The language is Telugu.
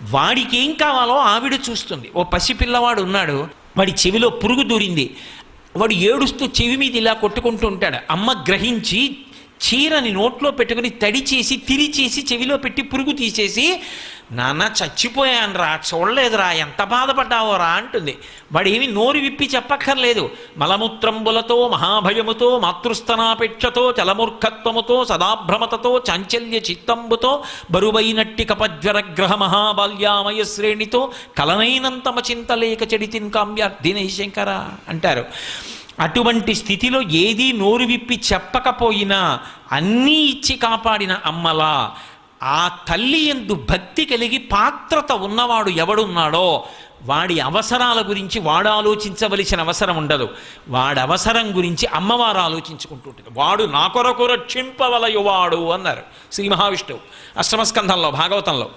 వాడికి ఏం కావాలో ఆవిడ చూస్తుంది. ఓ పసిపిల్లవాడు ఉన్నాడు, వాడి చెవిలో పురుగు దూరింది, వాడు ఏడుస్తూ చెవి మీద ఇలా కొట్టుకుంటూ ఉంటాడు. అమ్మ గ్రహించి చీరని నోట్లో పెట్టుకుని తడి చేసి తిరిచేసి చెవిలో పెట్టి పురుగు తీసేసి, నాన్న చచ్చిపోయాను రా, చూడలేదురా, ఎంత బాధపడ్డావో రా అంటుంది. వాడు ఏమి నోరు విప్పి చెప్పక్కర్లేదు. మలమూత్రంబులతో మహాభయముతో మాతృస్తనాపేక్షతో చలమూర్ఖత్వముతో సదాభ్రమతతో చాంచల్య చిత్తంబుతో బరువైనట్టి కపజ్వరగ్రహ మహాబాల్యామయ శ్రేణితో కలనైనంతమ చింతలేక చెడితిన్ కామ్యార్థినై శంకర అంటారు. అటువంటి స్థితిలో ఏదీ నోరు విప్పి చెప్పకపోయినా అన్నీ ఇచ్చి కాపాడిన అమ్మలా ఆ తల్లి యందు భక్తి కలిగి పాత్రత ఉన్నవాడు ఎవడున్నాడో వాడి అవసరాల గురించి వాడు ఆలోచించవలసిన అవసరం ఉండదు. వాడి అవసరం గురించి అమ్మవారు ఆలోచించుకుంటుంటుంది. వాడు నా కొరకు రక్షింపవలయువాడు అన్నారు శ్రీ మహావిష్ణువు అష్టమస్కంధంలో భాగవతంలో.